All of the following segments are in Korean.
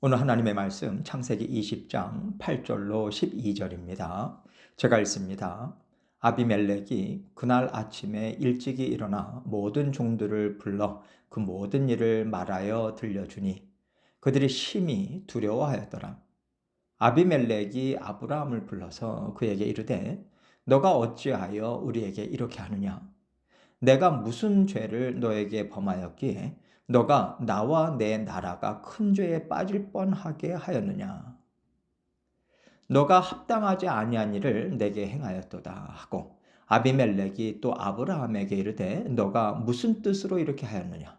오늘 하나님의 말씀 창세기 20장 8절로 12절입니다. 제가 읽습니다. 아비멜렉이 그날 아침에 일찍이 일어나 모든 종들을 불러 그 모든 일을 말하여 들려주니 그들이 심히 두려워하였더라. 아비멜렉이 아브라함을 불러서 그에게 이르되 너가 어찌하여 우리에게 이렇게 하느냐? 내가 무슨 죄를 너에게 범하였기에 너가 나와 내 나라가 큰 죄에 빠질 뻔하게 하였느냐? 너가 합당하지 아니한 일을 내게 행하였도다 하고 아비멜렉이 또 아브라함에게 이르되 너가 무슨 뜻으로 이렇게 하였느냐?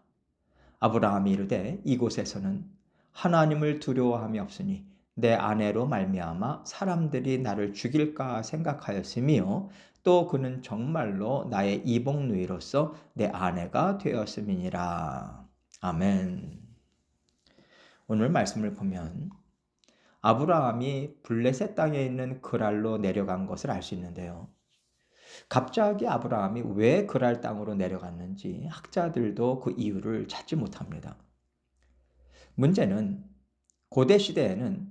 아브라함이 이르되 이곳에서는 하나님을 두려워함이 없으니 내 아내로 말미암아 사람들이 나를 죽일까 생각하였으며 또 그는 정말로 나의 이복누이로서 내 아내가 되었음이니라. 아멘. 오늘 말씀을 보면 아브라함이 블레셋 땅에 있는 그랄로 내려간 것을 알 수 있는데요. 갑자기 아브라함이 왜 그랄 땅으로 내려갔는지 학자들도 그 이유를 찾지 못합니다. 문제는 고대 시대에는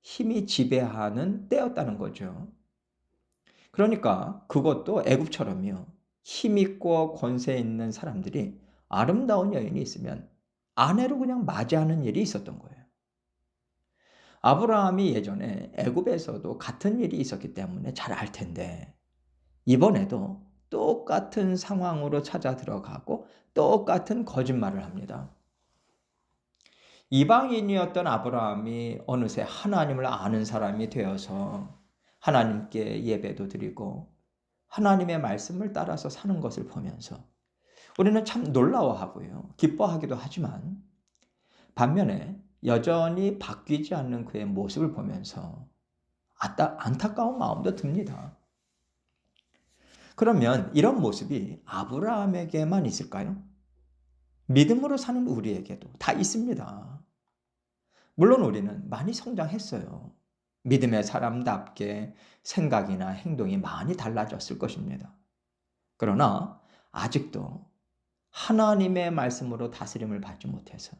힘이 지배하는 때였다는 거죠. 그러니까 그것도 애굽처럼요. 힘 있고 권세 있는 사람들이 아름다운 여인이 있으면 아내로 그냥 맞이하는 일이 있었던 거예요. 아브라함이 예전에 애굽에서도 같은 일이 있었기 때문에 잘 알 텐데 이번에도 똑같은 상황으로 찾아 들어가고 똑같은 거짓말을 합니다. 이방인이었던 아브라함이 어느새 하나님을 아는 사람이 되어서 하나님께 예배도 드리고 하나님의 말씀을 따라서 사는 것을 보면서 우리는 참 놀라워하고요. 기뻐하기도 하지만 반면에 여전히 바뀌지 않는 그의 모습을 보면서 안타까운 마음도 듭니다. 그러면 이런 모습이 아브라함에게만 있을까요? 믿음으로 사는 우리에게도 다 있습니다. 물론 우리는 많이 성장했어요. 믿음의 사람답게 생각이나 행동이 많이 달라졌을 것입니다. 그러나 아직도 하나님의 말씀으로 다스림을 받지 못해서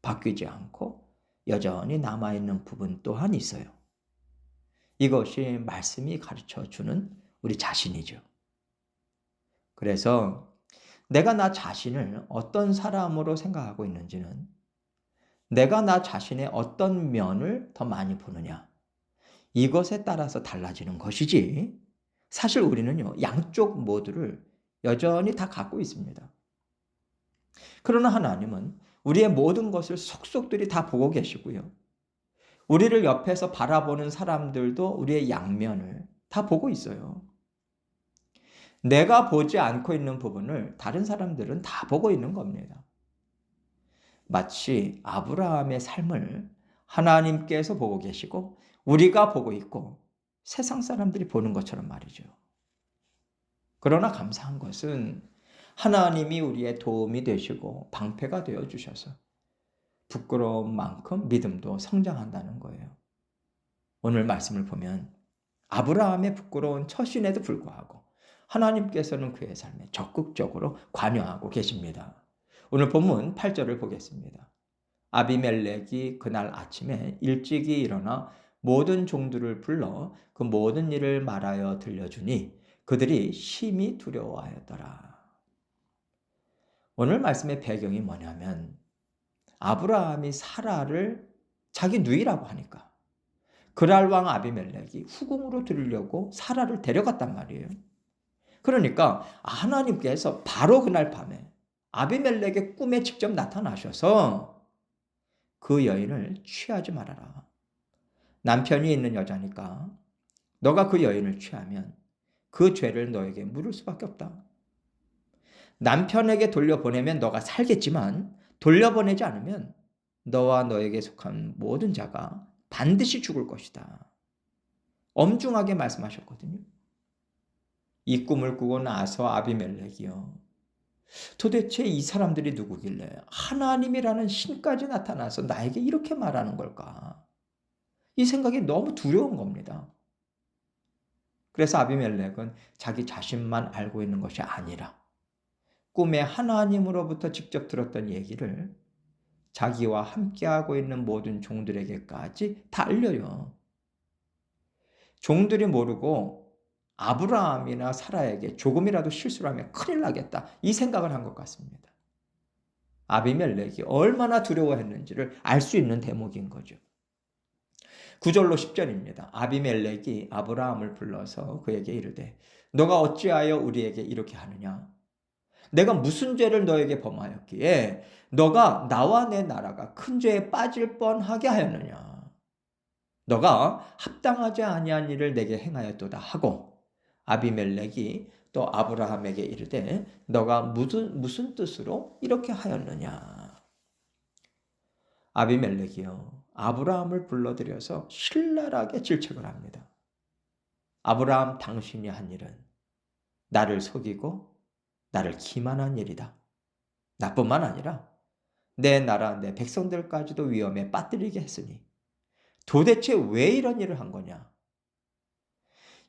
바뀌지 않고 여전히 남아있는 부분 또한 있어요. 이것이 말씀이 가르쳐 주는 우리 자신이죠. 그래서 내가 나 자신을 어떤 사람으로 생각하고 있는지는 내가 나 자신의 어떤 면을 더 많이 보느냐 이것에 따라서 달라지는 것이지 사실 우리는요 양쪽 모두를 여전히 다 갖고 있습니다. 그러나 하나님은 우리의 모든 것을 속속들이 다 보고 계시고요. 우리를 옆에서 바라보는 사람들도 우리의 양면을 다 보고 있어요. 내가 보지 않고 있는 부분을 다른 사람들은 다 보고 있는 겁니다. 마치 아브라함의 삶을 하나님께서 보고 계시고 우리가 보고 있고 세상 사람들이 보는 것처럼 말이죠. 그러나 감사한 것은 하나님이 우리의 도움이 되시고 방패가 되어 주셔서 부끄러운 만큼 믿음도 성장한다는 거예요. 오늘 말씀을 보면 아브라함의 부끄러운 처신에도 불구하고 하나님께서는 그의 삶에 적극적으로 관여하고 계십니다. 오늘 본문 8절을 보겠습니다. 아비멜렉이 그날 아침에 일찍이 일어나 모든 종들을 불러 그 모든 일을 말하여 들려주니 그들이 심히 두려워하였더라. 오늘 말씀의 배경이 뭐냐면 아브라함이 사라를 자기 누이라고 하니까 그랄 왕 아비멜렉이 후궁으로 들으려고 사라를 데려갔단 말이에요. 그러니까 하나님께서 바로 그날 밤에 아비멜렉의 꿈에 직접 나타나셔서 그 여인을 취하지 말아라. 남편이 있는 여자니까 너가 그 여인을 취하면 그 죄를 너에게 물을 수밖에 없다. 남편에게 돌려보내면 너가 살겠지만 돌려보내지 않으면 너와 너에게 속한 모든 자가 반드시 죽을 것이다. 엄중하게 말씀하셨거든요. 이 꿈을 꾸고 나서 아비멜렉이요. 도대체 이 사람들이 누구길래 하나님이라는 신까지 나타나서 나에게 이렇게 말하는 걸까? 이 생각이 너무 두려운 겁니다. 그래서 아비멜렉은 자기 자신만 알고 있는 것이 아니라 꿈에 하나님으로부터 직접 들었던 얘기를 자기와 함께하고 있는 모든 종들에게까지 다 알려요. 종들이 모르고 아브라함이나 사라에게 조금이라도 실수를 하면 큰일 나겠다. 이 생각을 한 것 같습니다. 아비멜렉이 얼마나 두려워했는지를 알 수 있는 대목인 거죠. 9절로 10절입니다. 아비멜렉이 아브라함을 불러서 그에게 이르되 너가 어찌하여 우리에게 이렇게 하느냐? 내가 무슨 죄를 너에게 범하였기에 너가 나와 내 나라가 큰 죄에 빠질 뻔하게 하였느냐? 너가 합당하지 아니한 일을 내게 행하였도다 하고 아비멜렉이 또 아브라함에게 이르되 너가 무슨 뜻으로 이렇게 하였느냐? 아비멜렉이요 아브라함을 불러들여서 신랄하게 질책을 합니다. 아브라함 당신이 한 일은 나를 속이고 나를 기만한 일이다. 나뿐만 아니라 내 나라 내 백성들까지도 위험에 빠뜨리게 했으니 도대체 왜 이런 일을 한 거냐?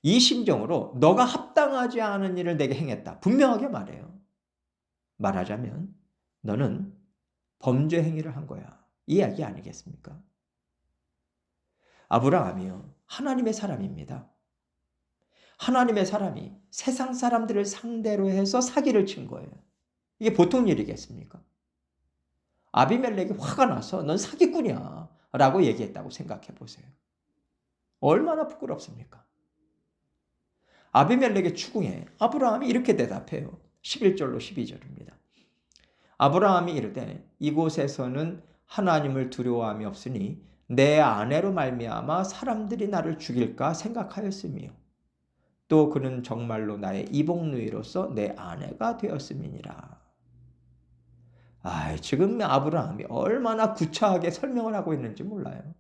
이 심정으로 너가 합당하지 않은 일을 내게 행했다. 분명하게 말해요. 말하자면 너는 범죄 행위를 한 거야. 이 이야기 아니겠습니까? 아브라함이요. 하나님의 사람입니다. 하나님의 사람이 세상 사람들을 상대로 해서 사기를 친 거예요. 이게 보통 일이겠습니까? 아비멜렉이 화가 나서 넌 사기꾼이야 라고 얘기했다고 생각해 보세요. 얼마나 부끄럽습니까? 아비멜렉의 추궁에 아브라함이 이렇게 대답해요. 11절로 12절입니다. 아브라함이 이르되 이곳에서는 하나님을 두려워함이 없으니 내 아내로 말미암아 사람들이 나를 죽일까 생각하였으며 또 그는 정말로 나의 이복누이로서 내 아내가 되었음이니라. 지금 아브라함이 얼마나 구차하게 설명을 하고 있는지 몰라요.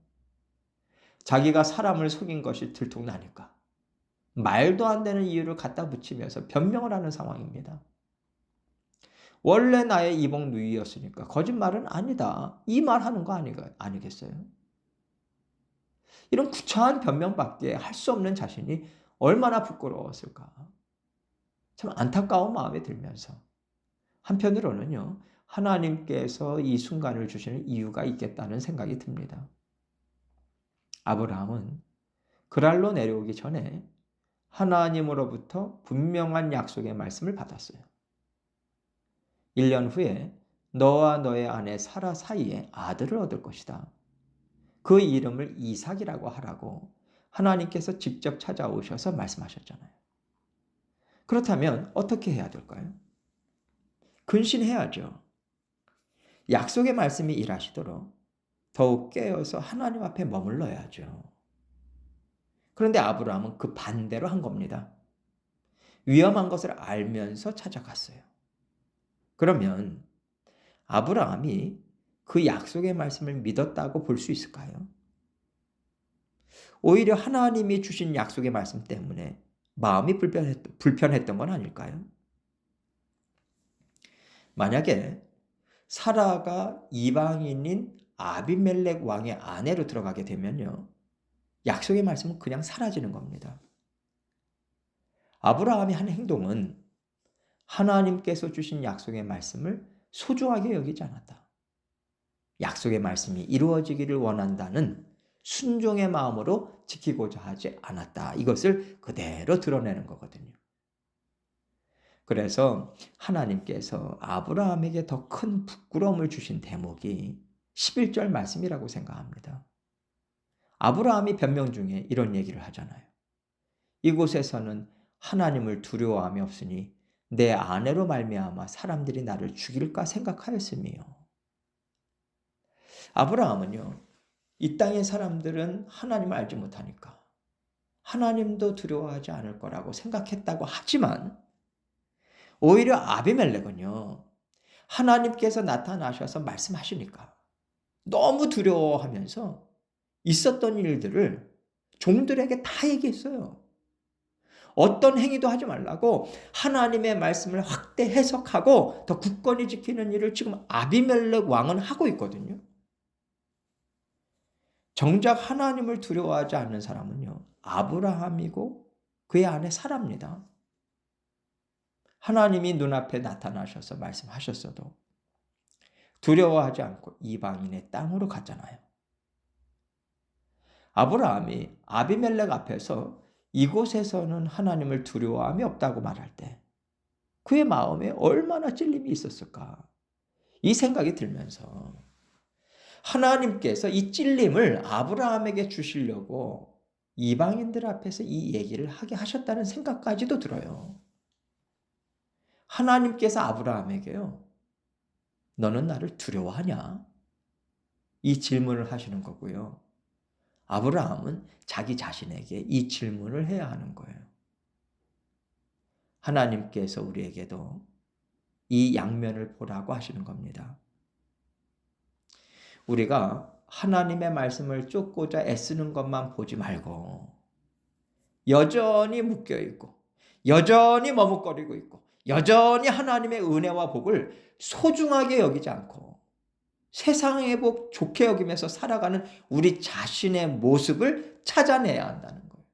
자기가 사람을 속인 것이 들통나니까 말도 안 되는 이유를 갖다 붙이면서 변명을 하는 상황입니다. 원래 나의 이복 누이였으니까 거짓말은 아니다. 이 말하는 거 아니겠어요? 이런 구차한 변명밖에 할 수 없는 자신이 얼마나 부끄러웠을까. 참 안타까운 마음이 들면서 한편으로는요. 하나님께서 이 순간을 주시는 이유가 있겠다는 생각이 듭니다. 아브라함은 그랄로 내려오기 전에 하나님으로부터 분명한 약속의 말씀을 받았어요. 1년 후에 너와 너의 아내 사라 사이에 아들을 얻을 것이다. 그 이름을 이삭이라고 하라고 하나님께서 직접 찾아오셔서 말씀하셨잖아요. 그렇다면 어떻게 해야 될까요? 근신해야죠. 약속의 말씀이 일하시도록 더욱 깨어서 하나님 앞에 머물러야죠. 그런데 아브라함은 그 반대로 한 겁니다. 위험한 것을 알면서 찾아갔어요. 그러면 아브라함이 그 약속의 말씀을 믿었다고 볼 수 있을까요? 오히려 하나님이 주신 약속의 말씀 때문에 마음이 불편했던 건 아닐까요? 만약에 사라가 이방인인 아비멜렉 왕의 아내로 들어가게 되면요. 약속의 말씀은 그냥 사라지는 겁니다. 아브라함이 한 행동은 하나님께서 주신 약속의 말씀을 소중하게 여기지 않았다. 약속의 말씀이 이루어지기를 원한다는 순종의 마음으로 지키고자 하지 않았다. 이것을 그대로 드러내는 거거든요. 그래서 하나님께서 아브라함에게 더 큰 부끄러움을 주신 대목이 11절 말씀이라고 생각합니다. 아브라함이 변명 중에 이런 얘기를 하잖아요. 이곳에서는 하나님을 두려워함이 없으니 내 아내로 말미암아 사람들이 나를 죽일까 생각하였으며. 아브라함은요. 이 땅의 사람들은 하나님을 알지 못하니까 하나님도 두려워하지 않을 거라고 생각했다고 하지만 오히려 아비멜렉은요. 하나님께서 나타나셔서 말씀하시니까 너무 두려워하면서 있었던 일들을 종들에게 다 얘기했어요. 어떤 행위도 하지 말라고 하나님의 말씀을 확대 해석하고 더 굳건히 지키는 일을 지금 아비멜렉 왕은 하고 있거든요. 정작 하나님을 두려워하지 않는 사람은요. 아브라함이고 그의 아내 사라입니다. 하나님이 눈앞에 나타나셔서 말씀하셨어도 두려워하지 않고 이방인의 땅으로 갔잖아요. 아브라함이 아비멜렉 앞에서 이곳에서는 하나님을 두려워함이 없다고 말할 때 그의 마음에 얼마나 찔림이 있었을까? 이 생각이 들면서 하나님께서 이 찔림을 아브라함에게 주시려고 이방인들 앞에서 이 얘기를 하게 하셨다는 생각까지도 들어요. 하나님께서 아브라함에게요, 너는 나를 두려워하냐? 이 질문을 하시는 거고요. 아브라함은 자기 자신에게 이 질문을 해야 하는 거예요. 하나님께서 우리에게도 이 양면을 보라고 하시는 겁니다. 우리가 하나님의 말씀을 쫓고자 애쓰는 것만 보지 말고 여전히 묶여있고 여전히 머뭇거리고 있고 여전히 하나님의 은혜와 복을 소중하게 여기지 않고 세상의 복 좋게 여기면서 살아가는 우리 자신의 모습을 찾아내야 한다는 거예요.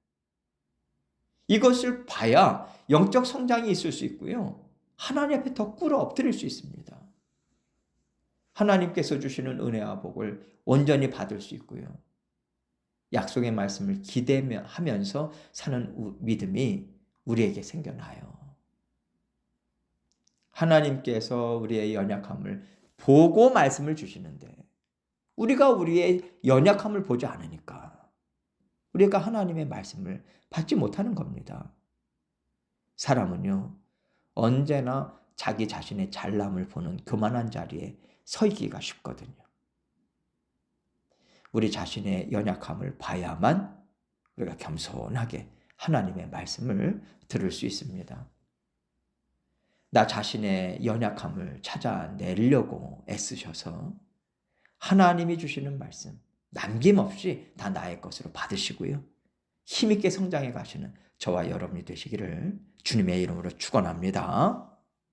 이것을 봐야 영적 성장이 있을 수 있고요. 하나님 앞에 더 꿇어 엎드릴 수 있습니다. 하나님께서 주시는 은혜와 복을 온전히 받을 수 있고요. 약속의 말씀을 기대하면서 사는 믿음이 우리에게 생겨나요. 하나님께서 우리의 연약함을 보고 말씀을 주시는데 우리가 우리의 연약함을 보지 않으니까 우리가 하나님의 말씀을 받지 못하는 겁니다. 사람은요, 언제나 자기 자신의 잘남을 보는 교만한 자리에 서 있기가 쉽거든요. 우리 자신의 연약함을 봐야만 우리가 겸손하게 하나님의 말씀을 들을 수 있습니다. 나 자신의 연약함을 찾아내려고 애쓰셔서 하나님이 주시는 말씀 남김없이 다 나의 것으로 받으시고요. 힘있게 성장해 가시는 저와 여러분이 되시기를 주님의 이름으로 축원합니다.